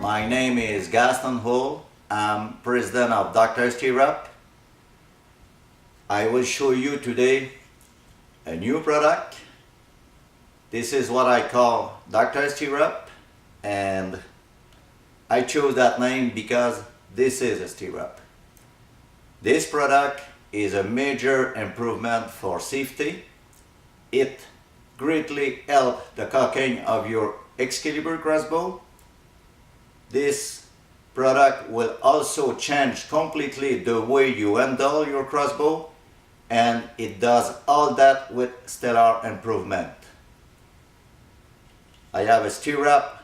My name is Gaston Hull. I'm president of DrSTIRRUP. I will show you today a new product. This is what I call DrSTIRRUP, and I chose that name because this is a stirrup. This product is a major improvement for safety. It greatly helps the cocking of your Excalibur crossbow. This product will also change completely the way you handle your crossbow, and it does all that with stellar improvement. I have a stirrup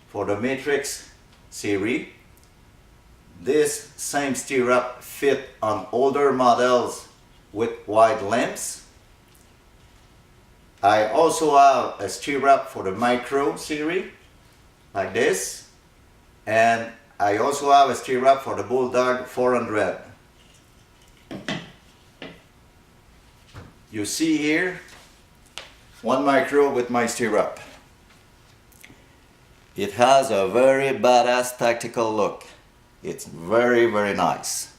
for the Matrix series. This same stirrup fit on older models with wide limbs. I also have a stirrup for the Micro series, like this. And I also have a stirrup for the Bulldog 400. You see here one Micro with my stirrup. It has a very badass tactical look. It's very, very nice.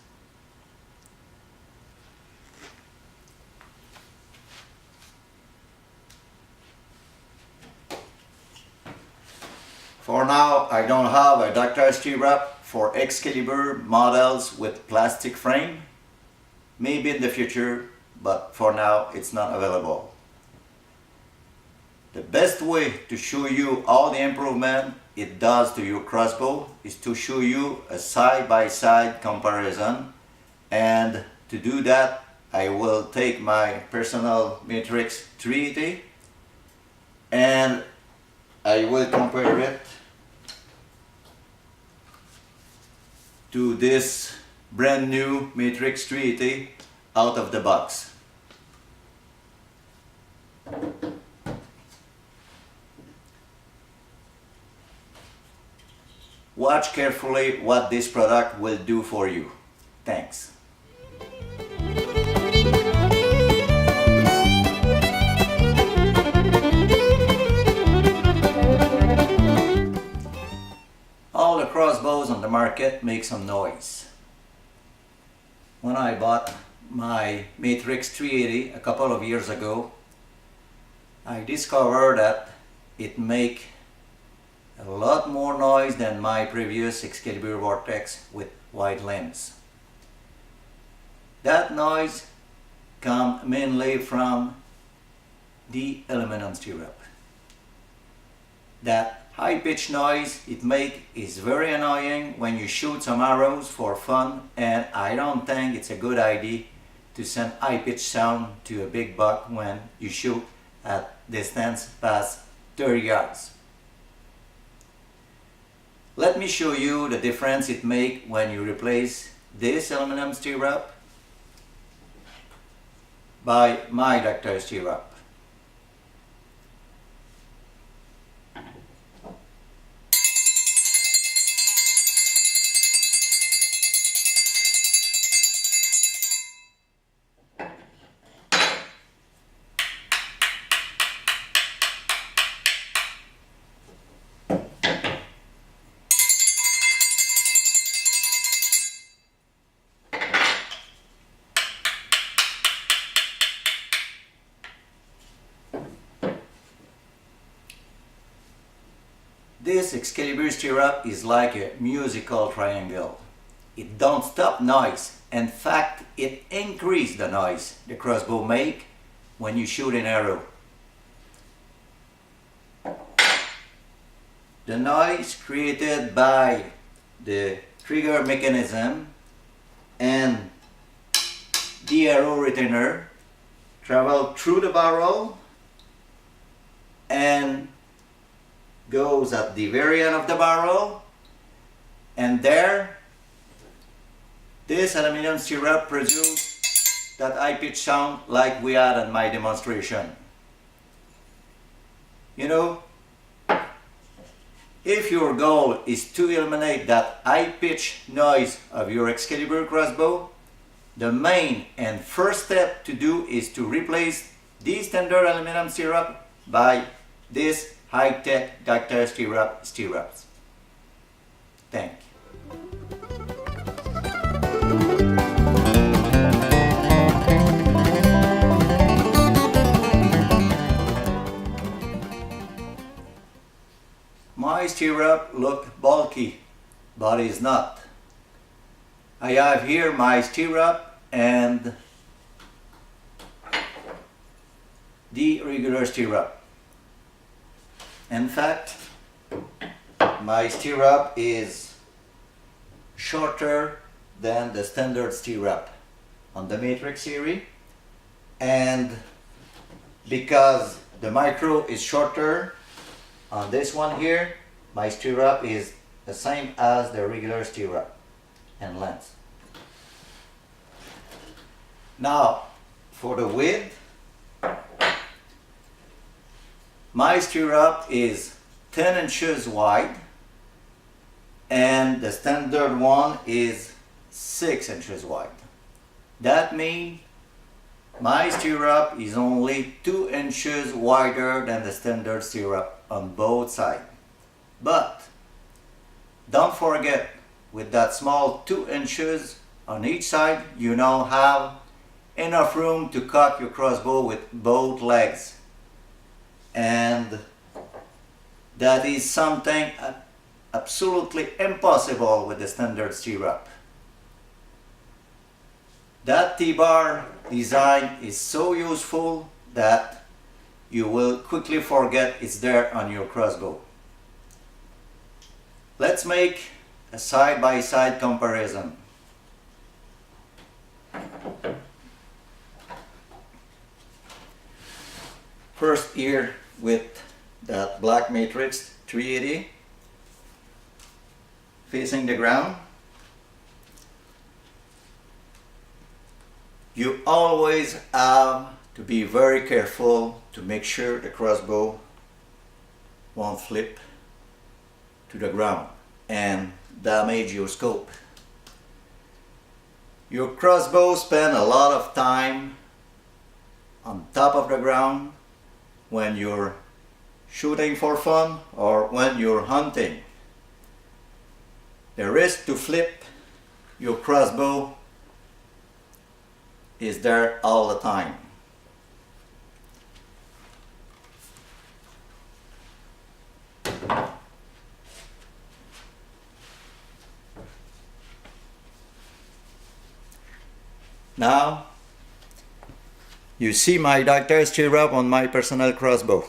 For now, I don't have a DrSTIRRUP for Excalibur models with plastic frame. Maybe in the future, but for now it's not available. The best way to show you all the improvement it does to your crossbow is to show you a side-by-side comparison, and to do that I will take my personal Matrix 380 and I will compare it to this brand new Matrix 380 out of the box. Watch carefully what this product will do for you. Thanks. All the crossbows on the market make some noise. When I bought my Matrix 380 a couple of years ago, I discovered that it makes a lot more noise than my previous Excalibur Vortex with wide limbs. That noise comes mainly from the aluminum stirrup. That high-pitched noise it makes is very annoying when you shoot some arrows for fun, and I don't think it's a good idea to send high-pitched sound to a big buck when you shoot at distance past 30 yards. Let me show you the difference it makes when you replace this aluminum stirrup by my DrSTIRRUP. This Excalibur stirrup is like a musical triangle. It don't stop noise. In fact, it increases the noise the crossbow make when you shoot an arrow. The noise created by the trigger mechanism and the arrow retainer travel through the barrel and goes at the very end of the barrel, and there this aluminum stirrup produces that high-pitched sound like we had in my demonstration. You know, if your goal is to eliminate that high-pitched noise of your Excalibur crossbow, the main and first step to do is to replace the standard aluminum stirrup by this high-tech DrSTIRRUP stirrups. tank. My stirrup look bulky, but it's not. I have here my stirrup and the regular stirrup. In fact, my stirrup is shorter than the standard stirrup on the Matrix series, and because the micro is shorter on this one here, my stirrup is the same as the regular stirrup and length. Now for the width, my stirrup is 10 inches wide and the standard one is 6 inches wide. That means my stirrup is only 2 inches wider than the standard stirrup on both sides. But don't forget, with that small 2 inches on each side, you now have enough room to cock your crossbow with both legs. And that is something absolutely impossible with the standard stirrup. That T-bar design is so useful that you will quickly forget it's there on your crossbow. Let's make a side-by-side comparison. First here with that black Matrix 380 facing the ground. You always have to be very careful to make sure the crossbow won't flip to the ground and damage your scope. Your crossbow spends a lot of time on top of the ground when you're shooting for fun or when you're hunting. The risk to flip your crossbow is there all the time. Now you see my DrSTIRRUP on my personal crossbow.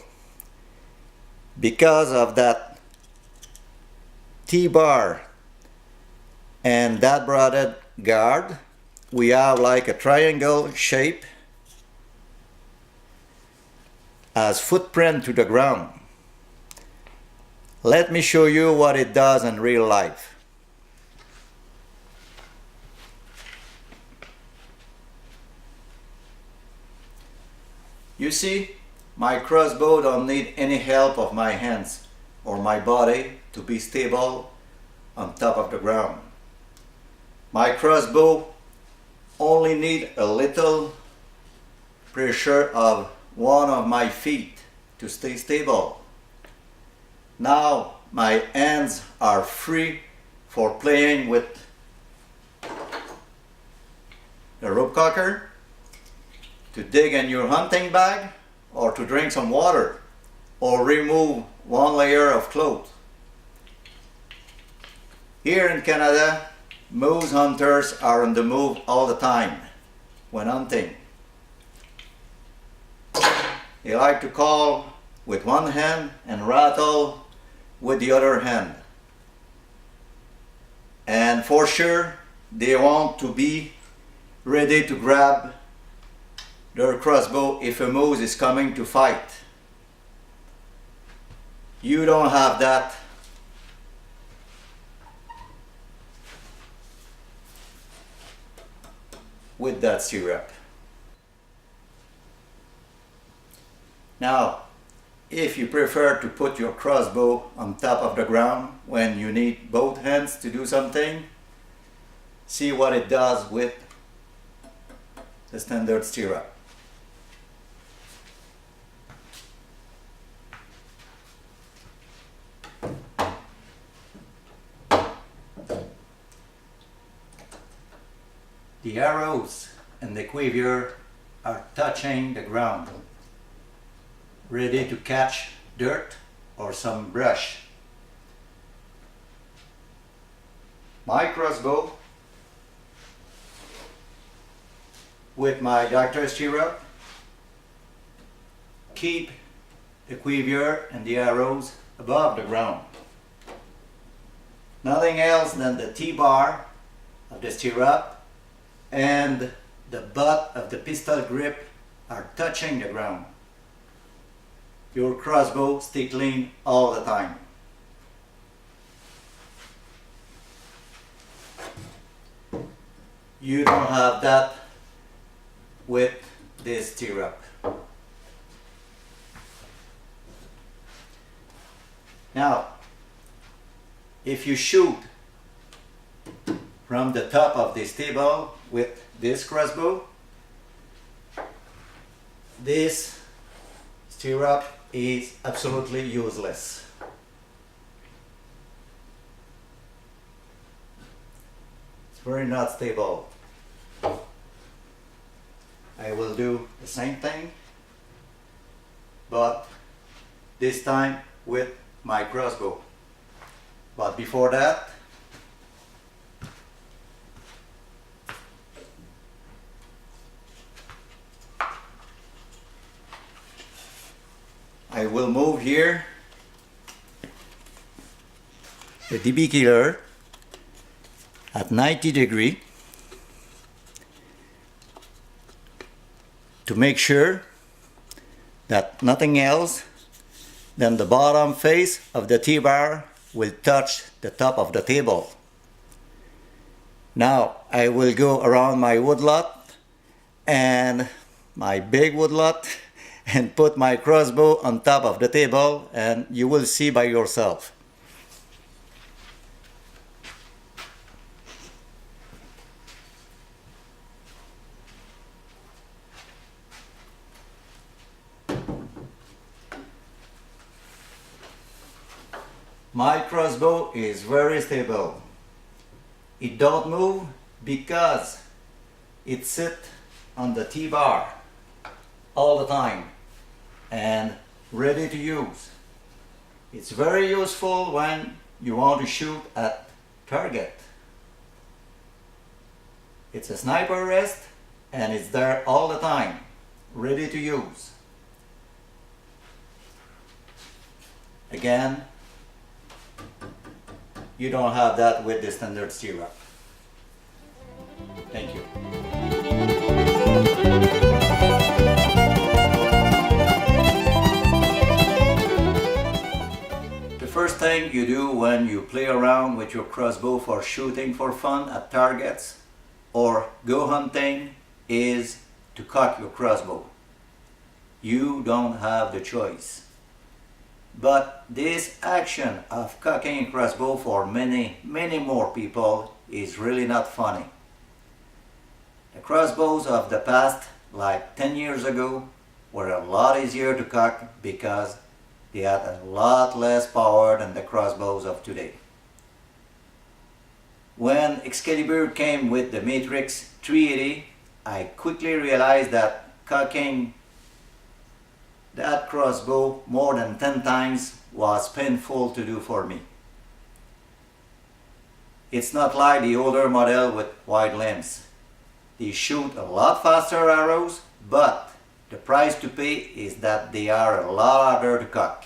Because of that T-bar and that broadhead guard, we have like a triangle shape as footprint to the ground. Let me show you what it does in real life. You see, my crossbow don't need any help of my hands or my body to be stable on top of the ground. My crossbow only need a little pressure of one of my feet to stay stable. Now my hands are free for playing with the rope cocker, to dig in your hunting bag, or to drink some water, or remove one layer of clothes. Here in Canada, moose hunters are on the move all the time when hunting. They like to call with one hand and rattle with the other hand. And for sure, they want to be ready to grab their crossbow if a moose is coming to fight. You don't have that. With that stirrup. Now, if you prefer to put your crossbow on top of the ground when you need both hands to do something, see what it does with the standard stirrup. the arrows and the quiver are touching the ground, ready to catch dirt or some brush. My crossbow with my DrSTIRRUP keep the quiver and the arrows above the ground. Nothing else than the T-bar of the stirrup and the butt of the pistol grip are touching the ground. Your crossbow stays clean all the time. You don't have that with this stirrup. Now, if you shoot from the top of this table with this crossbow, this stirrup is absolutely useless. It's very not stable. I will do the same thing, but this time with my crossbow. But before that, I will move here the DB killer at 90 degrees to make sure that nothing else than the bottom face of the T-bar will touch the top of the table. Now I will go around my woodlot and my big woodlot and put my crossbow on top of the table, and you will see by yourself. My crossbow is very stable. It don't move because it sits on the T-bar all the time and ready to use. It's very useful when you want to shoot at target. It's a sniper rest and it's there all the time, ready to use. Again, you don't have that with the standard stirrup. Thank you. The first thing you do when you play around with your crossbow for shooting for fun at targets or go hunting is to cock your crossbow. You don't have the choice. But this action of cocking a crossbow for many more people is really not funny. The crossbows of the past, like 10 years ago, were a lot easier to cock because they had a lot less power than the crossbows of today. When Excalibur came with the Matrix 380, I quickly realized that cocking that crossbow more than 10 times was painful to do for me. It's not like the older model with wide limbs. They shoot a lot faster arrows, but the price to pay is that they are a lot harder to cock.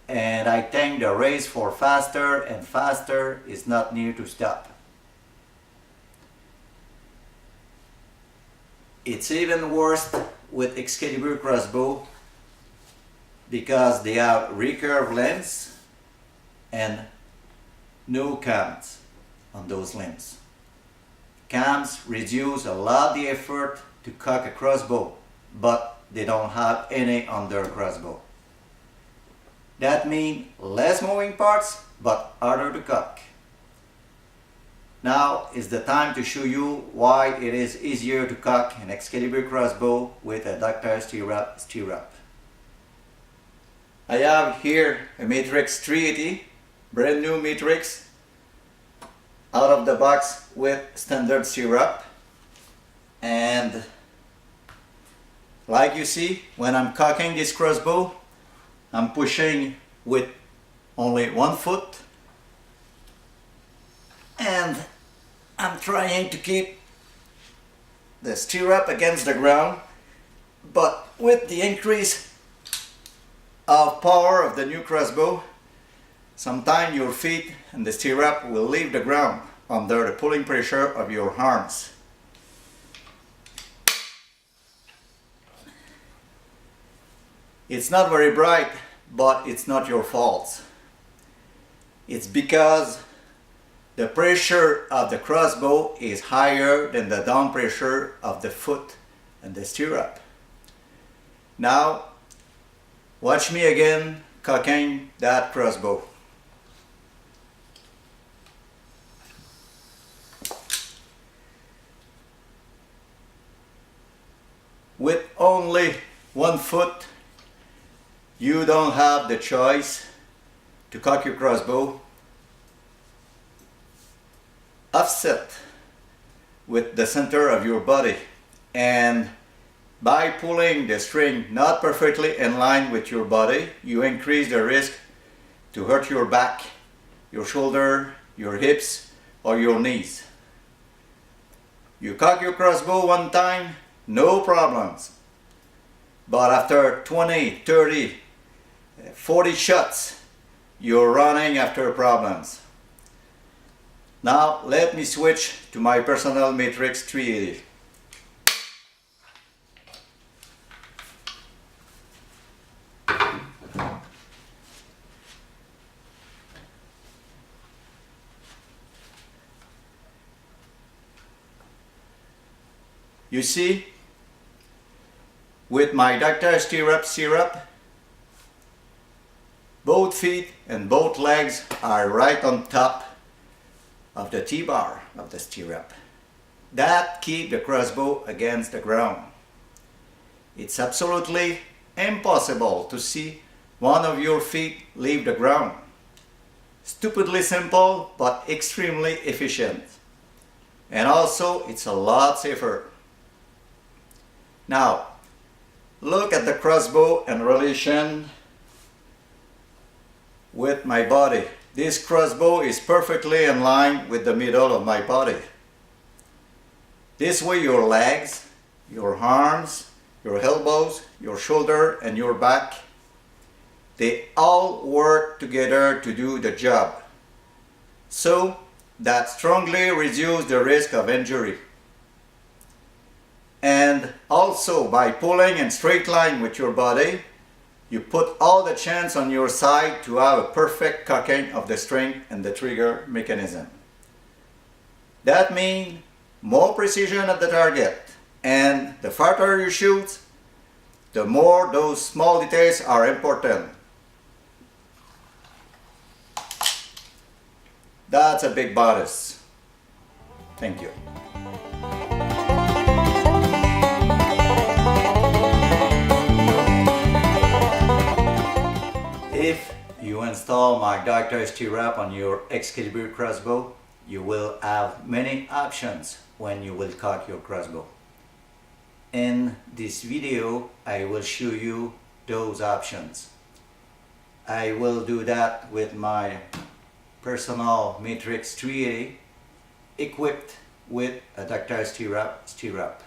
And I think the race for faster and faster is not near to stop. It's even worse with Excalibur crossbow because they have recurved limbs and no cams on those limbs. Cams reduce a lot the effort to cock a crossbow, but they don't have any on their crossbow. That means less moving parts, but harder to cock. Now is the time to show you why it is easier to cock an Excalibur crossbow with a DrSTIRRUP stirrup. I have here a Matrix 380, brand new Matrix, out of the box with standard stirrup. And like you see, when I'm cocking this crossbow, I'm pushing with only one foot, and I'm trying to keep the stirrup against the ground, but with the increase of power of the new crossbow, sometimes your feet and the stirrup will leave the ground under the pulling pressure of your arms. It's not very bright, but it's not your fault. It's because the pressure of the crossbow is higher than the down pressure of the foot and the stirrup. Now, watch me again cocking that crossbow. With only one foot, you don't have the choice to cock your crossbow offset with the center of your body, and by pulling the string not perfectly in line with your body, you increase the risk to hurt your back, your shoulder, your hips, or your knees. You cock your crossbow one time, no problems. But after 20, 30, 40 shots, you're running after problems. Now let me switch to my personal matrix 380. You see, with my DrSTIRRUP, both feet and both legs are right on top of the T-bar of the stirrup. That keeps the crossbow against the ground. It's absolutely impossible to see one of your feet leave the ground. Stupidly simple, but extremely efficient. And also, it's a lot safer. Now, look at the crossbow in relation with my body. This crossbow is perfectly in line with the middle of my body. This way your legs, your arms, your elbows, your shoulder and your back, they all work together to do the job. So that strongly reduces the risk of injury. And also by pulling in straight line with your body, you put all the chance on your side to have a perfect cocking of the string and the trigger mechanism. That means more precision at the target, and the farther you shoot, the more those small details are important. That's a big bonus. Thank you. If you install my DrSTIRRUP on your Excalibur crossbow, you will have many options when you will cock your crossbow. In this video, I will show you those options. I will do that with my personal Matrix 380 equipped with a DrSTIRRUP stirrup.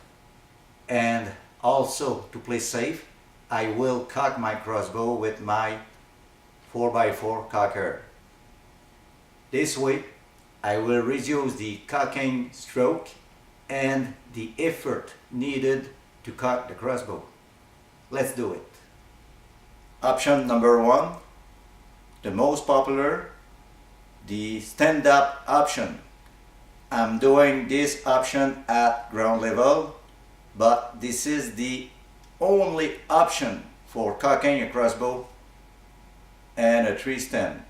And also, to play safe, I will cock my crossbow with my 4x4 cocker. This way, I will reduce the cocking stroke and the effort needed to cock the crossbow. Let's do it. Option number 1, the most popular, the stand-up option. I'm doing this option at ground level, but this is the only option for cocking a crossbow and a tree stand.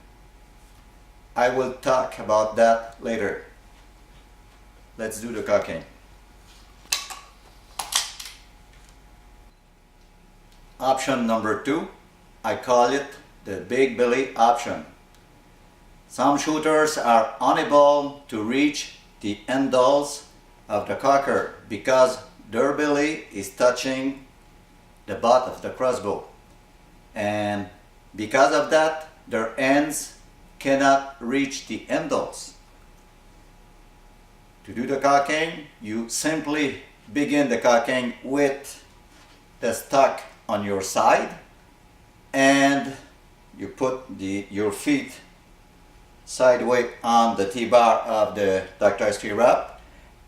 I will talk about that later. Let's do the cocking. Option number 2, I call it the big belly option. Some shooters are unable to reach the handles of the cocker because their belly is touching the butt of the crossbow, and because of that their ends cannot reach the handles. To do the cocking, you simply begin the cocking with the stock on your side, and you put your feet sideways on the T-bar of the DrSTIRRUP,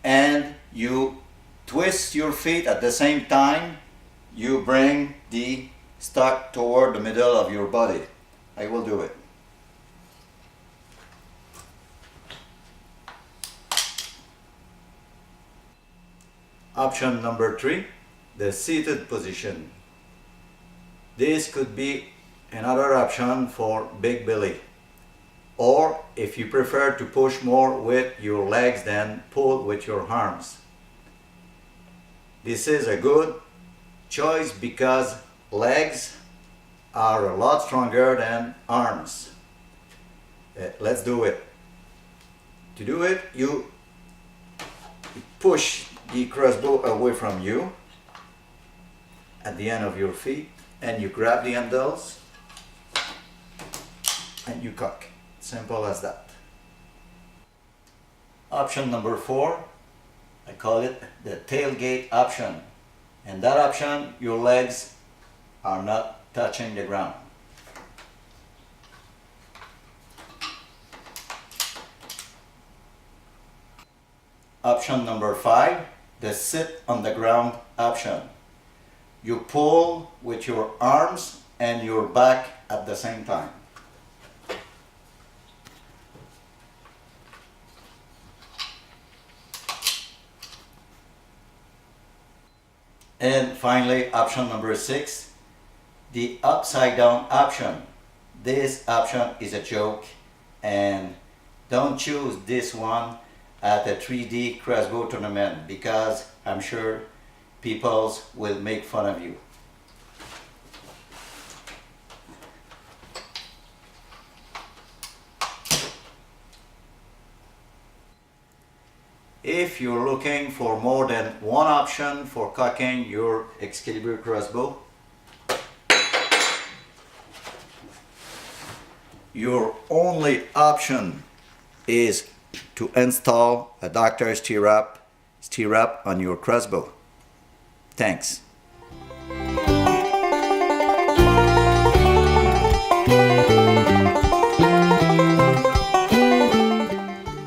and you twist your feet at the same time. You bring the stock toward the middle of your body. I will do it. Option number 3, the seated position. This could be another option for big belly, or if you prefer to push more with your legs than pull with your arms. This is a good choice because legs are a lot stronger than arms. Let's do it. To do it, you push the crossbow away from you at the end of your feet, and you grab the handles and you cock. Simple as that. Option number 4, I call it the tailgate option. And that option, your legs are not touching the ground. Option number 5, the sit on the ground option. You pull with your arms and your back at the same time. And finally, option number 6, the upside down option. This option is a joke, and don't choose this one at a 3D crossbow tournament because I'm sure people will make fun of you. If you're looking for more than one option for cocking your Excalibur crossbow, your only option is to install a DrSTIRRUP on your crossbow. Thanks.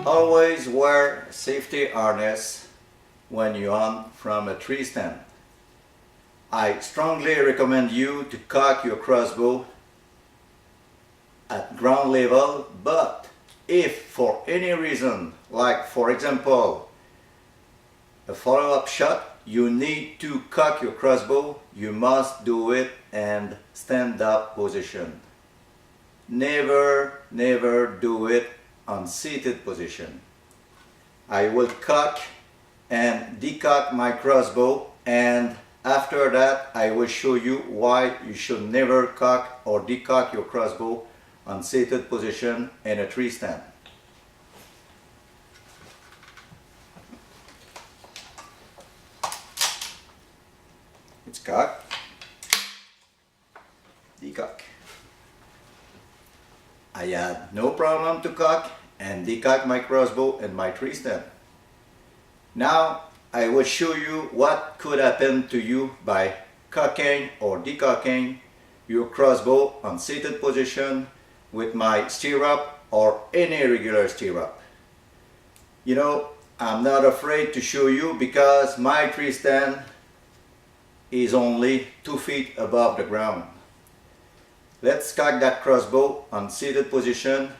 Always wear a safety harness when you hunt from a tree stand. I strongly recommend you to cock your crossbow at ground level, but if for any reason, like for example a follow-up shot, you need to cock your crossbow, you must do it in stand-up position. Never do it on seated position. I will cock and decock my crossbow, and after that I will show you why you should never cock or decock your crossbow on seated position in a tree stand. It's cock, decock. I had no problem to cock and decock my crossbow in my tree stand. Now I will show you what could happen to you by cocking or decocking your crossbow on seated position with my stirrup or any regular stirrup. You know, I'm not afraid to show you because my tree stand is only 2 feet above the ground. Let's cock that crossbow on seated position.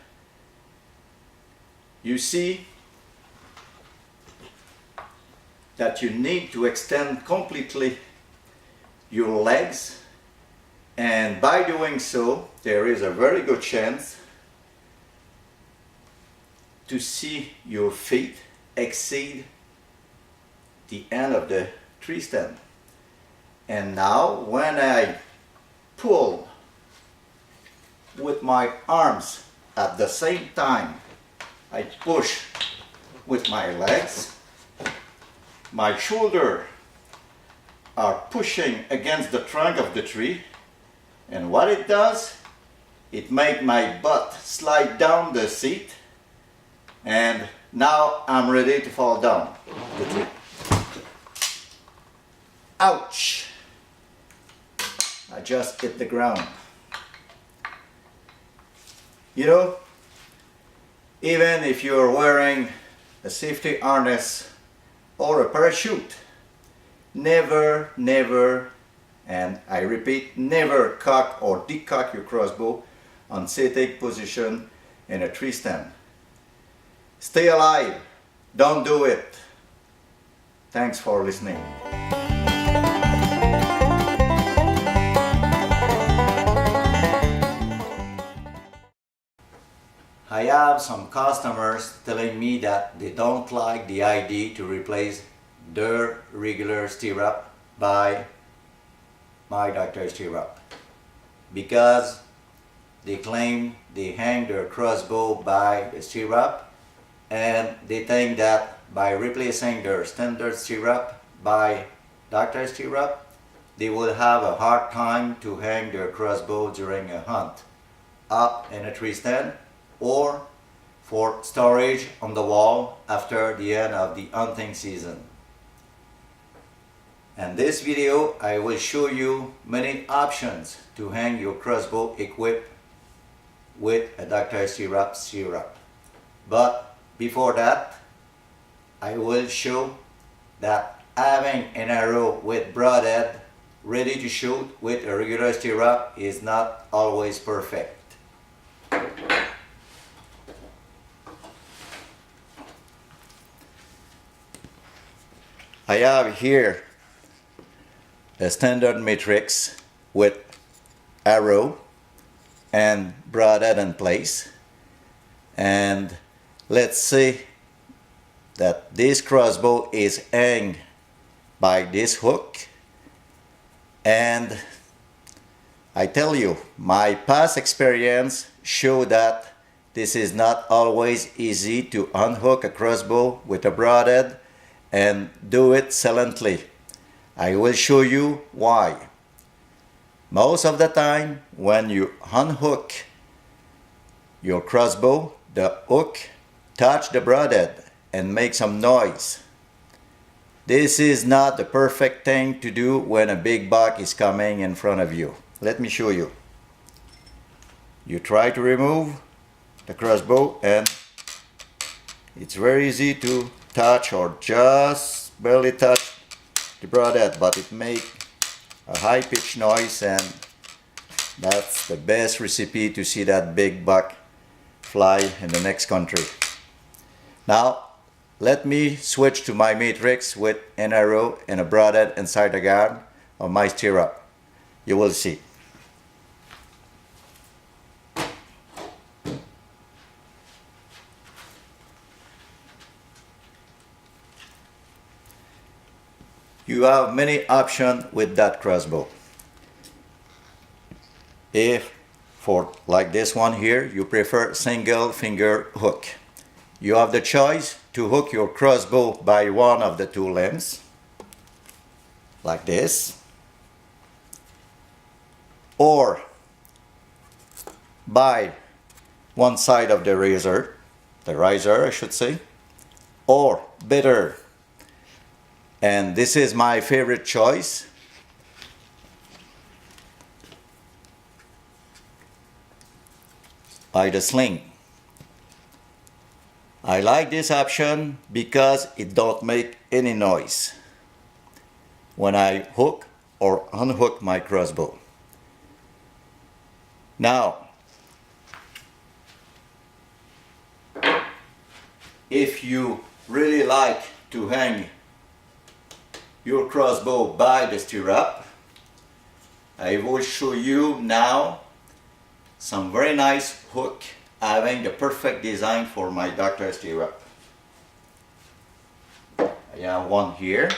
You see that you need to extend completely your legs, and by doing so there is a very good chance to see your feet exceed the end of the tree stand. And now when I pull with my arms at the same time, I push with my legs, my shoulder are pushing against the trunk of the tree, and what it does, it makes my butt slide down the seat, and now I'm ready to fall down the tree. Ouch! I just hit the ground. You know, even if you're wearing a safety harness or a parachute, never, and I repeat, never cock or decock your crossbow on sitting position in a tree stand. Stay alive, don't do it. Thanks for listening. I have some customers telling me that they don't like the idea to replace their regular stirrup by my DrSTIRRUP because they claim they hang their crossbow by the stirrup, and they think that by replacing their standard stirrup by DrSTIRRUP, they will have a hard time to hang their crossbow during a hunt, up in a tree stand, or for storage on the wall after the end of the hunting season. In this video, I will show you many options to hang your crossbow equipped with a DrSTIRRUP stirrup. But before that, I will show that having an arrow with broadhead ready to shoot with a regular stirrup is not always perfect. I have here a standard matrix with arrow and broadhead in place, and let's say that this crossbow is hanged by this hook, and I tell you, my past experience show that this is not always easy to unhook a crossbow with a broadhead and do it silently. I will show you why. Most of the time when you unhook your crossbow, the hook touch the broadhead and make some noise. This is not the perfect thing to do when a big buck is coming in front of you. Let me show you. You try to remove the crossbow and it's very easy to touch or just barely touch the broadhead, but it makes a high-pitched noise, and that's the best recipe to see that big buck fly in the next country. Now let me switch to my matrix with an arrow and a broadhead inside the guard of my stirrup. You will see. You have many options with that crossbow. If, for like this one here, you prefer single finger hook, you have the choice to hook your crossbow by one of the two limbs, like this, or by one side of the riser I should say, or better, and this is my favorite choice, by the sling. I like this option because it don't make any noise when I hook or unhook my crossbow. Now, if you really like to hang your crossbow by the stirrup, I will show you now some very nice hook having the perfect design for my DrSTIRRUP. I have one here.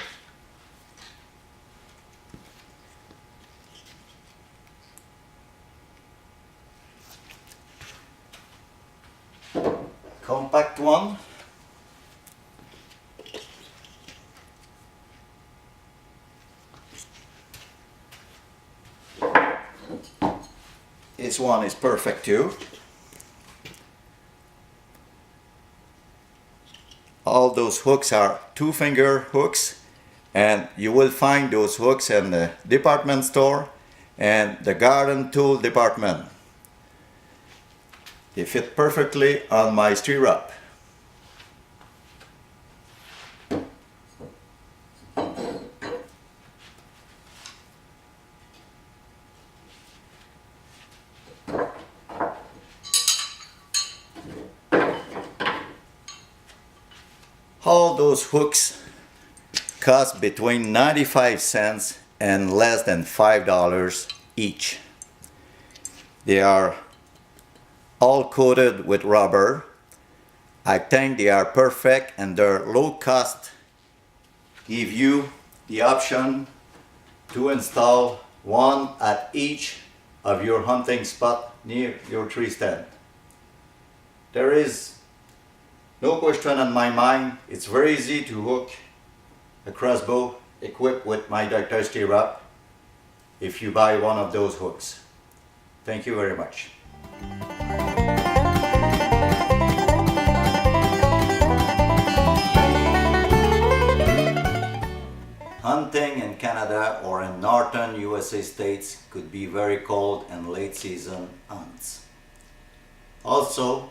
Compact one. This one is perfect too. All those hooks are 2-finger hooks, and you will find those hooks in the department store and the garden tool department. They fit perfectly on my stirrup. All those hooks cost between 95 cents and less than $5 each. They are all coated with rubber. I think they are perfect, and their low cost give you the option to install one at each of your hunting spot near your tree stand. There is no question on my mind. It's very easy to hook a crossbow equipped with my DrSTIRRUP if you buy one of those hooks. Thank you very much. Hunting in Canada or in northern USA states could be very cold and late season hunts. Also,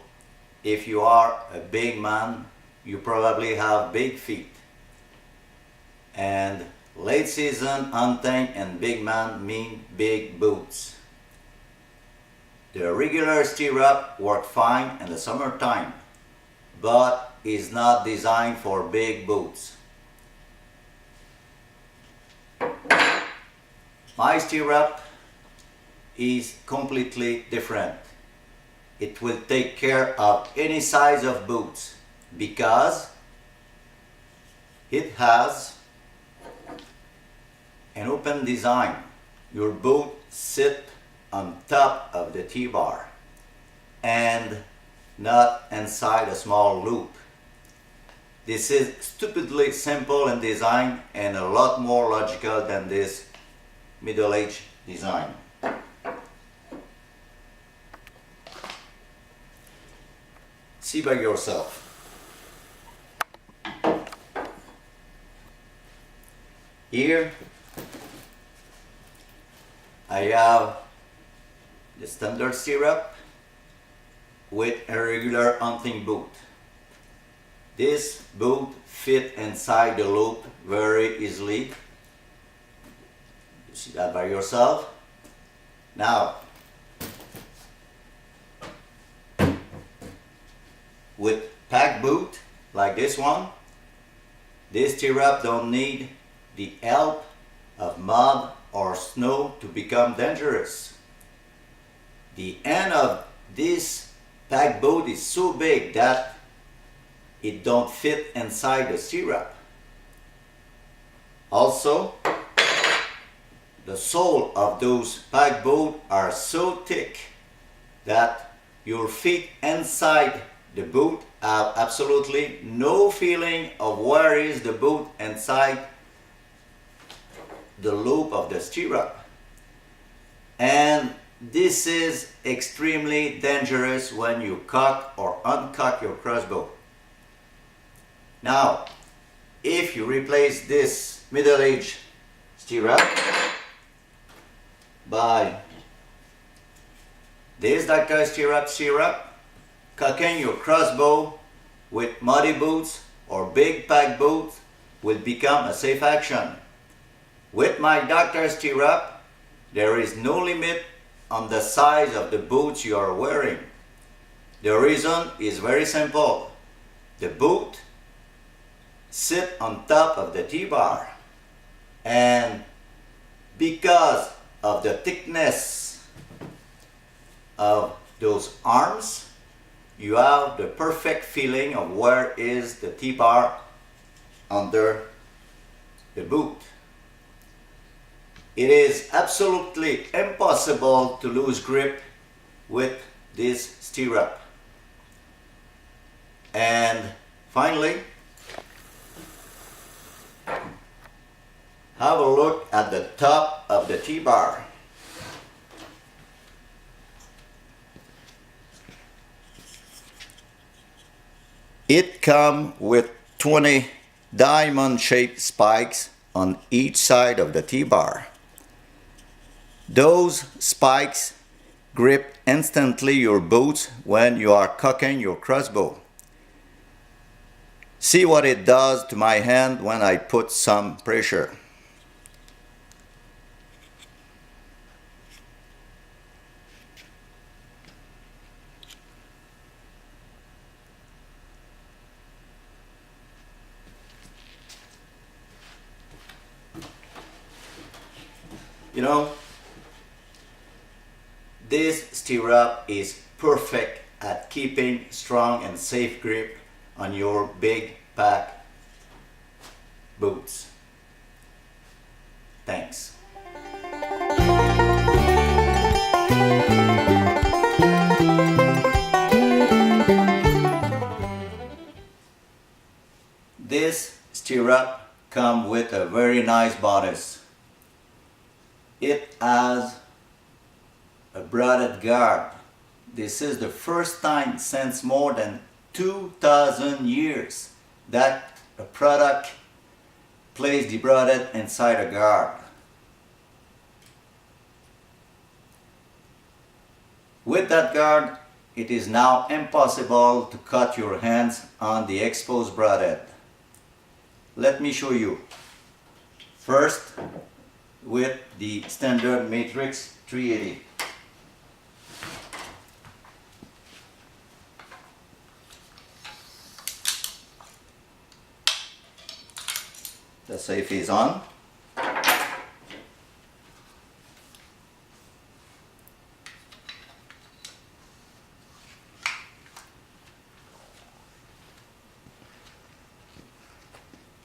if you are a big man, you probably have big feet. And late season hunting and big man mean big boots. The regular stirrup works fine in the summertime, but is not designed for big boots. My stirrup is completely different. It will take care of any size of boots because it has an open design. Your boot sits on top of the T-bar and not inside a small loop. This is stupidly simple in design and a lot more logical than this middle-aged design. See by yourself. Here I have the standard stirrup with a regular hunting boot. This boot fits inside the loop very easily. You see that by yourself. Now, with pack boot like this one, this stirrup don't need the help of mud or snow to become dangerous. The end of this pack boot is so big that it don't fit inside the stirrup. Also, the sole of those pack boots are so thick that your feet inside the boot have absolutely no feeling of where is the boot inside the loop of the stirrup. And this is extremely dangerous when you cock or uncock your crossbow. Now, if you replace this middle-aged stirrup by this DrSTIRRUP, cocking your crossbow with muddy boots or big pack boots will become a safe action. With my DrSTIRRUP, there is no limit on the size of the boots you are wearing. The reason is very simple. The boot sits on top of the T-bar, and because of the thickness of those arms, you have the perfect feeling of where is the T-bar under the boot. It is absolutely impossible to lose grip with this stirrup. And finally, have a look at the top of the T-bar. It comes with 20 diamond-shaped spikes on each side of the T-bar. Those spikes grip instantly your boots when you are cocking your crossbow. See what it does to my hand when I put some pressure. You know, this stirrup is perfect at keeping strong and safe grip on your big pack boots. Thanks. This stirrup comes with a very nice bonus. It has a broadhead guard. This is the first time since more than 2,000 years that a product places the broadhead inside a guard. With that guard, it is now impossible to cut your hands on the exposed broadhead. Let me show you. First, with the standard matrix 380. The safe is on.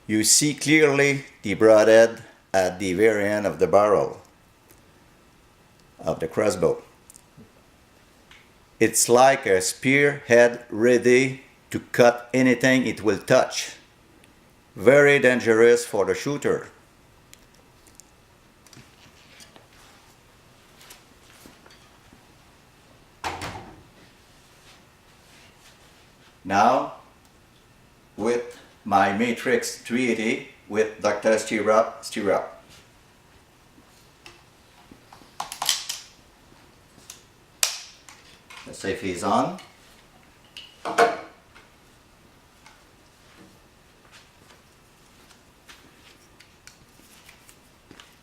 You see clearly the broadhead at the very end of the barrel of the crossbow. It's like a spearhead ready to cut anything it will touch. Very dangerous for the shooter. Now, with my Matrix 380 with DrSTIRRUP stirrup. The safe is on.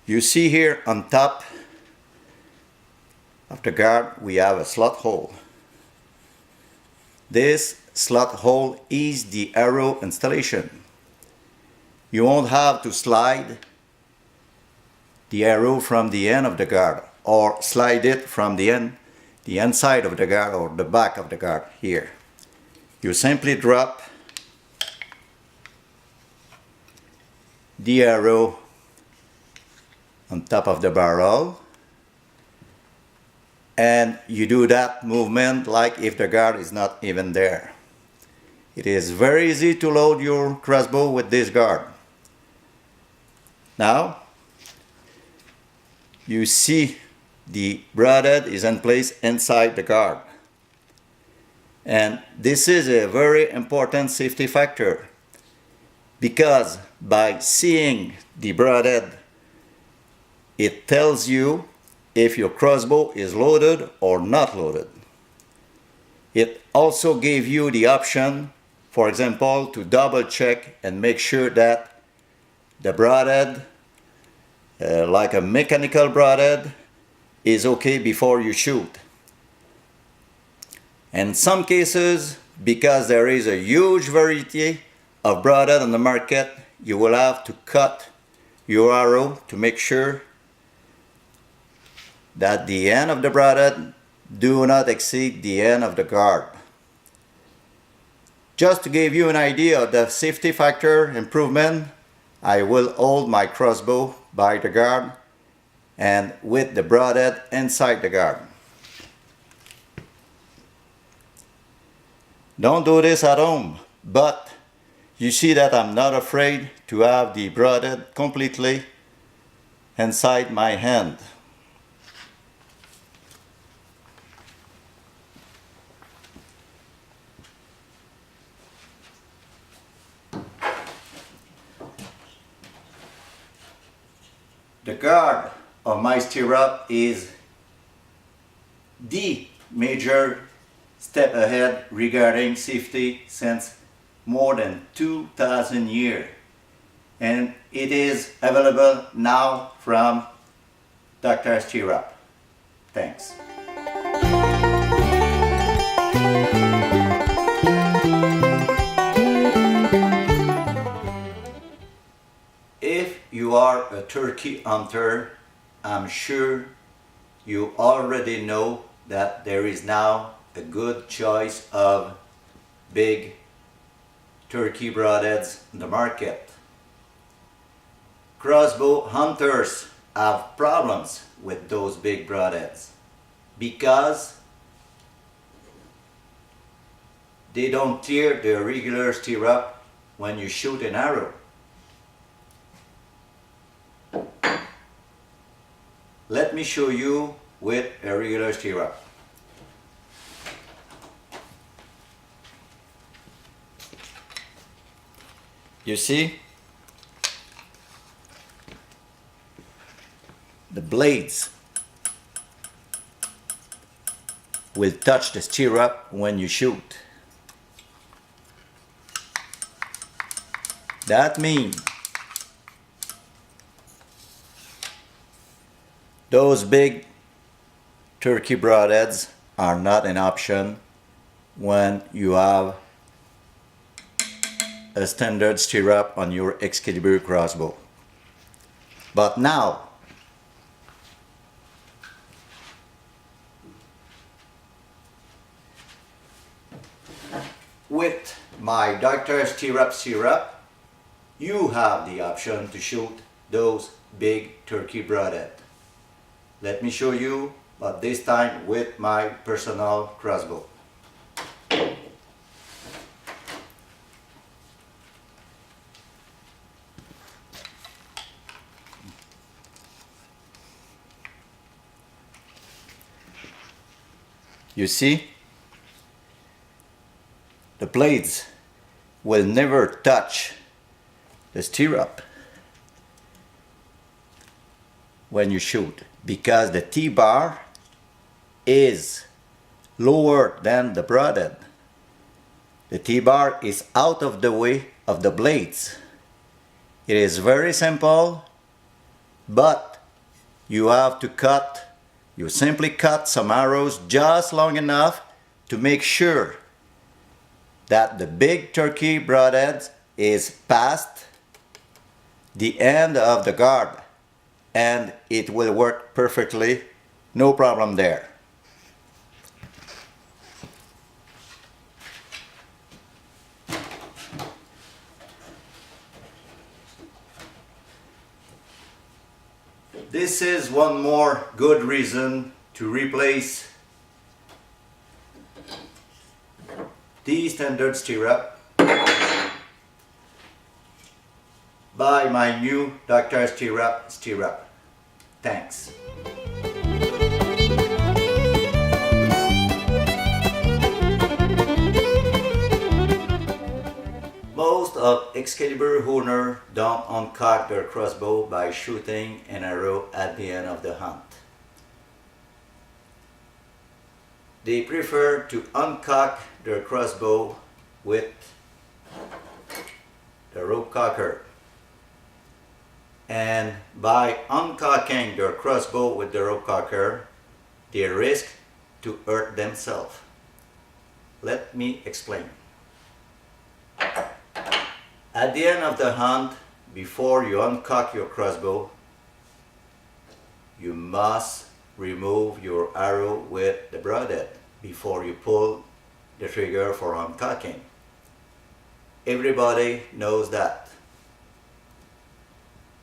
You see here on top of the guard we have a slot hole. This slot hole is the arrow installation. You won't have to slide the arrow from the end of the guard or slide it from the inside of the guard or the back of the guard here. You simply drop the arrow on top of the barrel and you do that movement like if the guard is not even there. It is very easy to load your crossbow with this guard. Now you see the broadhead is in place inside the guard, and this is a very important safety factor because by seeing the broadhead it tells you if your crossbow is loaded or not loaded. It also gave you the option, for example, to double check and make sure that the broadhead, like a mechanical broadhead, is okay before you shoot. In some cases, because there is a huge variety of broadhead on the market, you will have to cut your arrow to make sure that the end of the broadhead do not exceed the end of the guard. Just to give you an idea of the safety factor improvement, I will hold my crossbow by the guard and with the broadhead inside the guard. Don't do this at home, but you see that I'm not afraid to have the broadhead completely inside my hand. The guard of my stirrup is the major step ahead regarding safety since more than 2000 years, and it is available now from DrSTIRRUP. Thanks. If you are a turkey hunter, I'm sure you already know that there is now a good choice of big turkey broadheads in the market. Crossbow hunters have problems with those big broadheads because they don't tear the regular stirrup when you shoot an arrow. Let me show you with a regular stirrup. You see? The blades will touch the stirrup when you shoot. That means those big turkey broadheads are not an option when you have a standard stirrup on your Excalibur crossbow. But now, with my DrSTIRRUP, you have the option to shoot those big turkey broadhead. Let me show you, but this time with my personal crossbow. You see? The blades will never touch the stirrup when you shoot because the T-bar is lower than the broadhead. The T-bar is out of the way of the blades. It is very simple, but you have to cut, you simply cut some arrows just long enough to make sure that the big turkey broadhead is past the end of the guard, and it will work perfectly, no problem there. This is one more good reason to replace the standard stirrup by my new DrSTIRRUP stirrup. Thanks. Most of Excalibur owners don't uncock their crossbow by shooting an arrow at the end of the hunt. They prefer to uncock their crossbow with the rope cocker. And by uncocking their crossbow with the rope cocker, they risk to hurt themselves. Let me explain. At the end of the hunt, before you uncock your crossbow, you must remove your arrow with the broadhead before you pull the trigger for uncocking. Everybody knows that.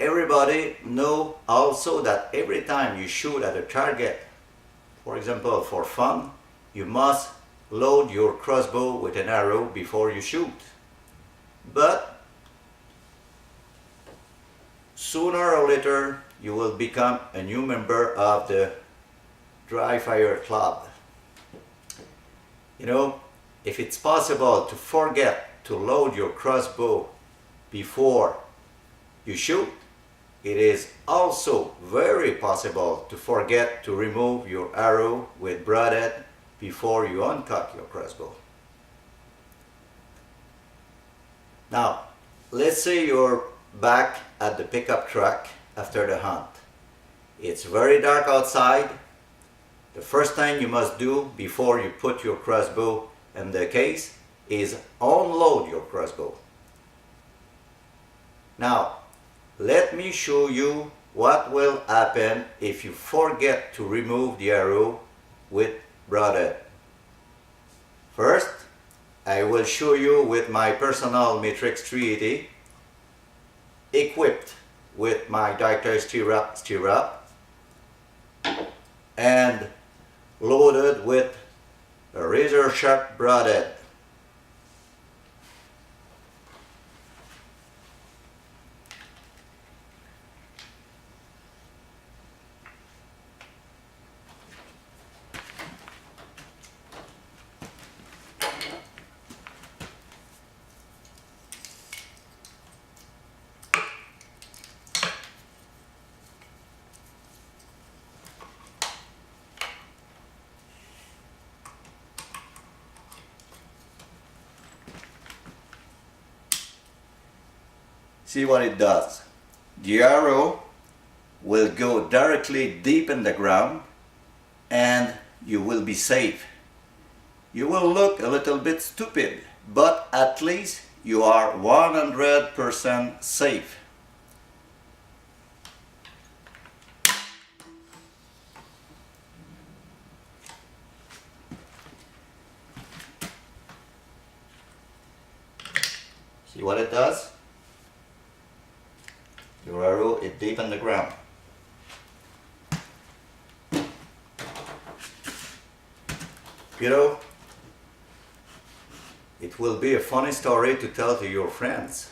Everybody knows also that every time you shoot at a target, for example for fun, you must load your crossbow with an arrow before you shoot. But sooner or later you will become a new member of the Dry Fire Club. You know, if it's possible to forget to load your crossbow before you shoot, it is also very possible to forget to remove your arrow with broadhead before you uncock your crossbow. Now, let's say you're back at the pickup truck after the hunt. It's very dark outside. The first thing you must do before you put your crossbow in the case is unload your crossbow. Now, let me show you what will happen if you forget to remove the arrow with broadhead. First, I will show you with my personal Matrix 380 equipped with my DrSTIRRUP stirrup and loaded with a razor sharp broadhead. See what it does. The arrow will go directly deep in the ground and you will be safe. You will look a little bit stupid, but at least you are 100% safe. See what it does? Your arrow is deep in the ground. You know, it will be a funny story to tell to your friends.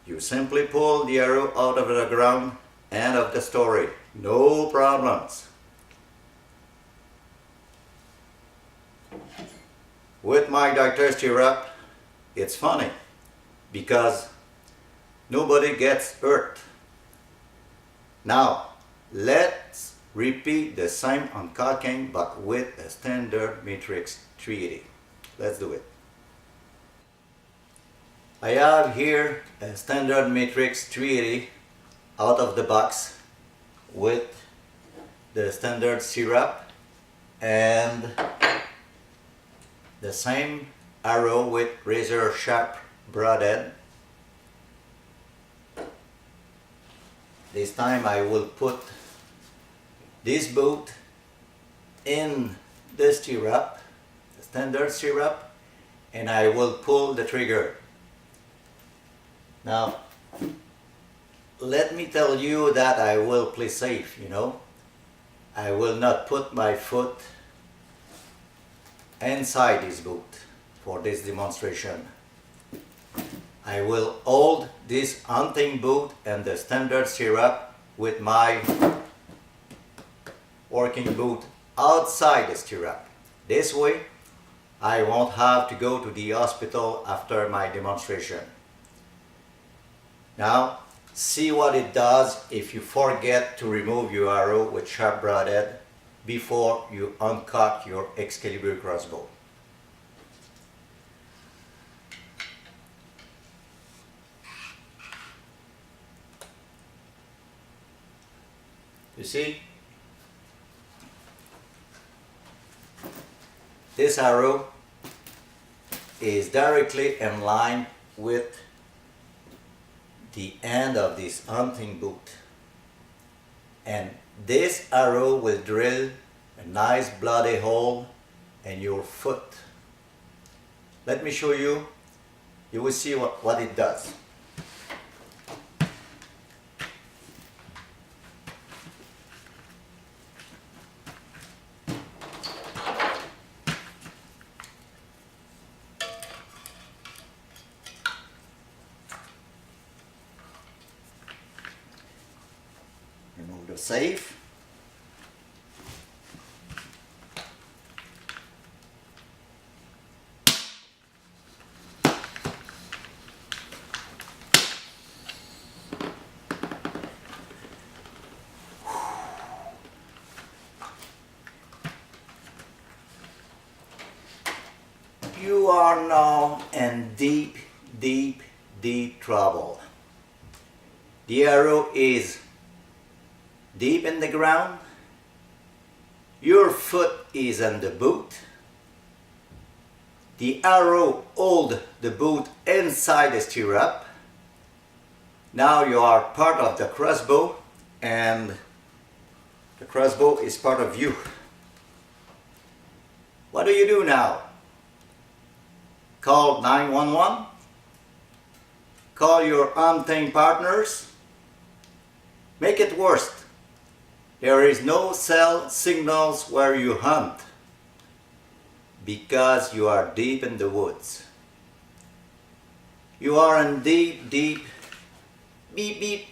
You simply pull the arrow out of the ground, end of the story. No problems. With my DrSTIRRUP, it's funny because nobody gets hurt. Now, let's repeat the same uncocking but with a standard Matrix 380. Let's do it. I have here a standard Matrix 380 out of the box with the standard stirrup and the same arrow with razor sharp broadhead. This time I will put this boot in the stirrup, the standard stirrup, and I will pull the trigger. Now, let me tell you that I will play safe, you know. I will not put my foot inside this boot for this demonstration. I will hold this hunting boot and the standard stirrup with my working boot outside the stirrup. This way, I won't have to go to the hospital after my demonstration. Now, see what it does if you forget to remove your arrow with sharp broadhead before you uncock your Excalibur crossbow. You see, this arrow is directly in line with the end of this hunting boot, and this arrow will drill a nice bloody hole in your foot. Let me show you. You will see what it does. Remove the safe. You are now in deep, deep, deep trouble. The arrow is deep in the ground. Your foot is in the boot. The arrow holds the boot inside the stirrup. Now you are part of the crossbow and the crossbow is part of you. What do you do now? Call 911? Call your hunting partners? Make it worse. There is no cell signals where you hunt because you are deep in the woods. You are in deep, deep, beep, beep.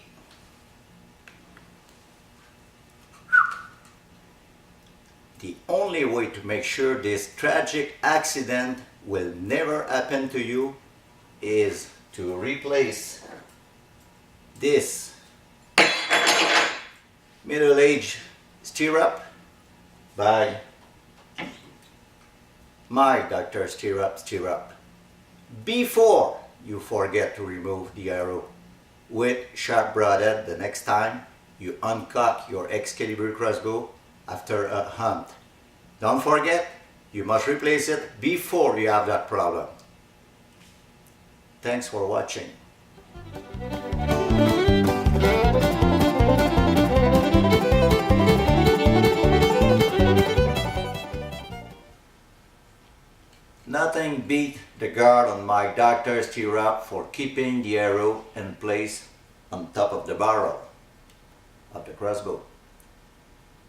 The only way to make sure this tragic accident will never happen to you is to replace this middle-aged stirrup by my DrSTIRRUP before you forget to remove the arrow with sharp broadhead the next time you uncock your Excalibur crossbow after a hunt. Don't forget, you must replace it before you have that problem. Thanks for watching. Nothing beat the guard on my DrSTIRRUP for keeping the arrow in place on top of the barrel of the crossbow.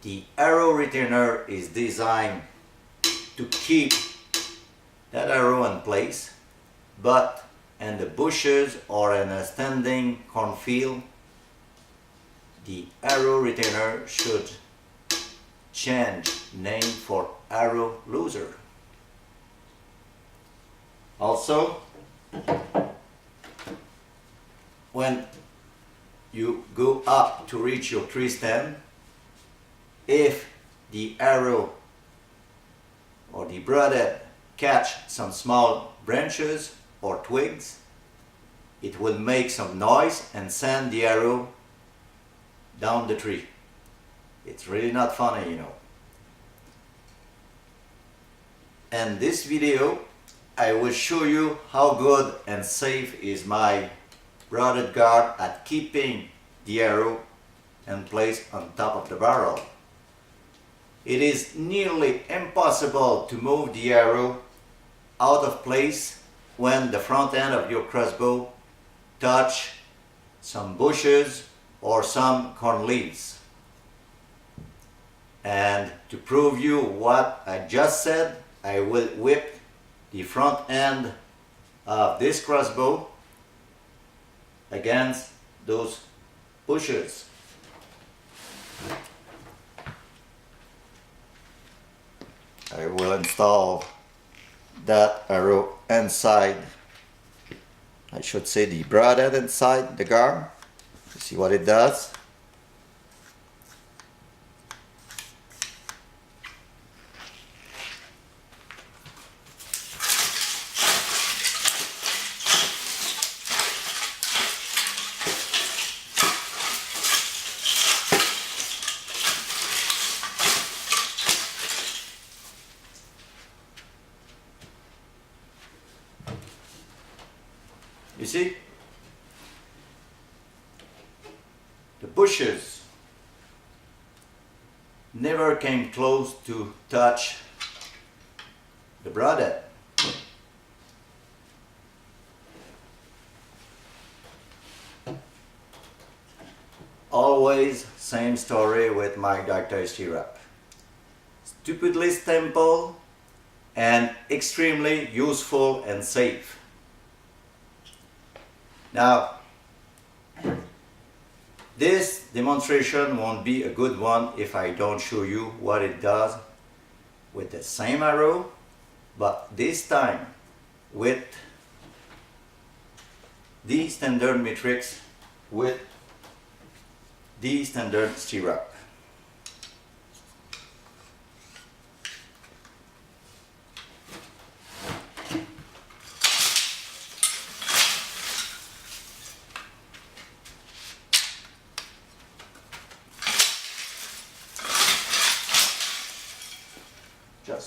The arrow retainer is designed to keep that arrow in place, but in the bushes or in a standing cornfield, the arrow retainer should change name for arrow loser. Also, when you go up to reach your tree stand, if the arrow or the broadhead catch some small branches or twigs, it will make some noise and send the arrow down the tree. It's really not funny, you know. In this video, I will show you how good and safe is my broadhead guard at keeping the arrow in place on top of the barrel. It is nearly impossible to move the arrow out of place when the front end of your crossbow touch some bushes or some corn leaves. And to prove you what I just said, I will whip the front end of this crossbow against those bushes. I will install that arrow inside, I should say the broadhead inside the guard. You see what it does? You see? The bushes never came close to touch the broadhead. Always same story with my DrSTIRRUP. Stupidly simple and extremely useful and safe. Now, this demonstration won't be a good one if I don't show you what it does with the same arrow, but this time with the standard matrix with the standard stirrup.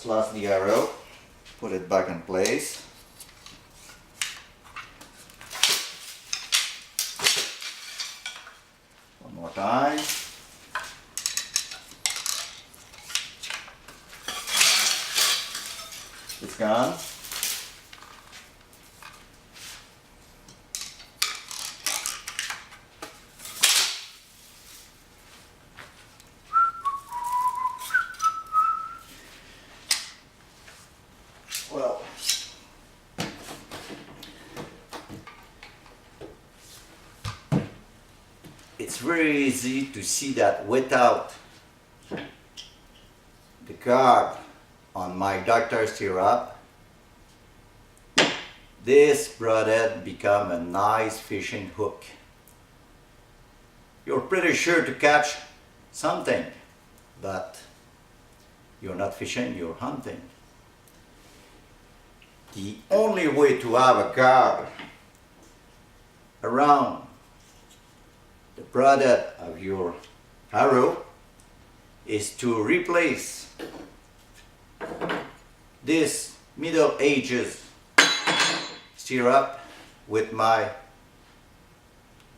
Just lost the arrow. Put it back in place. One more time. It's gone. Well, it's very easy to see that without the guard on my DrSTIRRUP, this broadhead become a nice fishing hook. You're pretty sure to catch something, but you're not fishing, you're hunting. The only way to have a guard around the broadhead of your arrow is to replace this Middle Ages stirrup with my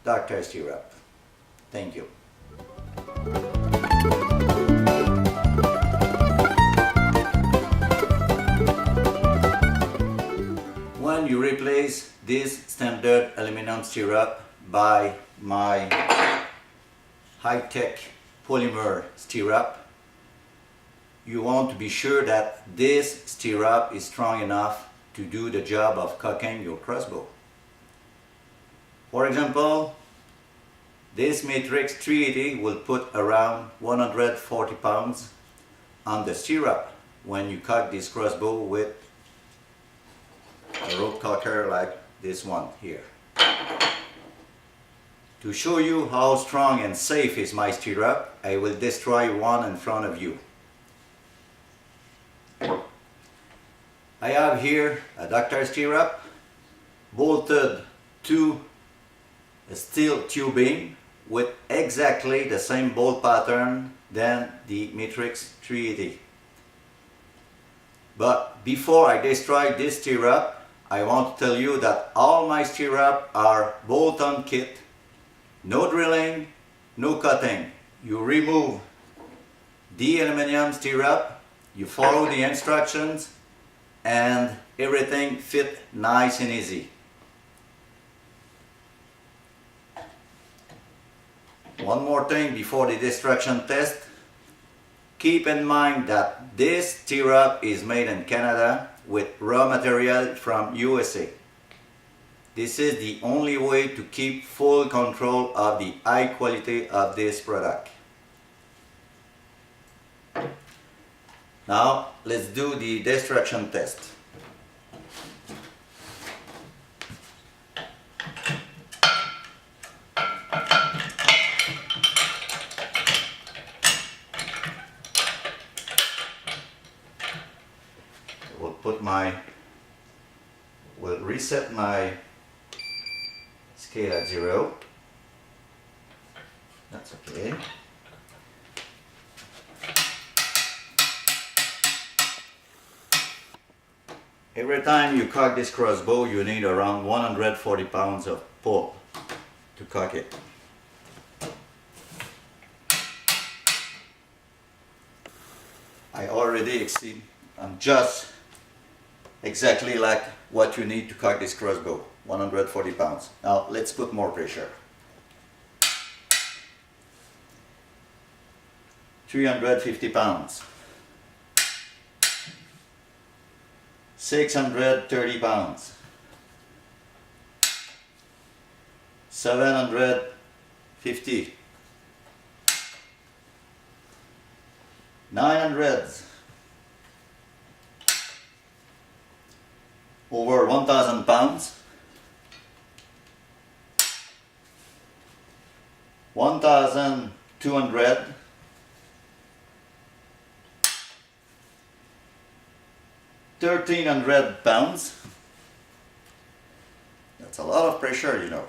DrSTIRRUP. Thank you. When you replace this standard aluminum stirrup by my high-tech polymer stirrup, you want to be sure that this stirrup is strong enough to do the job of cocking your crossbow. For example, this Matrix 380 will put around 140 pounds on the stirrup when you cock this crossbow with a rope cocker like this one here. To show you how strong and safe is my stirrup, I will destroy one in front of you. I have here a DrSTIRRUP bolted to a steel tubing with exactly the same bolt pattern than the Matrix 380. But before I destroy this stirrup, I want to tell you that all my stirrup are bolt-on kit. No drilling, no cutting. You remove the aluminum stirrup, you follow the instructions, and everything fit nice and easy. One more thing before the destruction test. Keep in mind that this stirrup is made in Canada with raw material from USA. This is the only way to keep full control of the high quality of this product. Now let's do the destruction test. We'll reset my scale at 0. That's okay. Every time you cock this crossbow, you need around 140 pounds of pull to cock it. I already exceed. I'm just exactly like what you need to cock this crossbow, 140 pounds. Now let's put more pressure. 350 pounds. 630 pounds. 750. 900. Over 1,000 pounds. 1,200. 1,300 pounds. That's a lot of pressure, you know.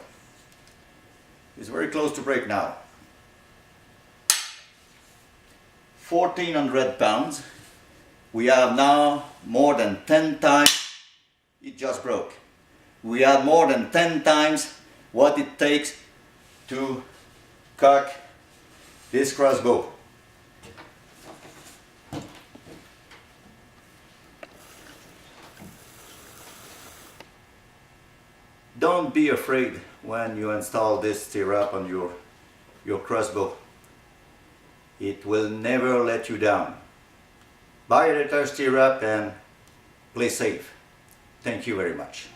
It's very close to break now. 1,400 pounds. We have now more than 10 times, it just broke. We have more than 10 times what it takes to cock this crossbow. Don't be afraid when you install this stirrup on your crossbow. It will never let you down. Buy a DrSTIRRUP and play safe. Thank you very much.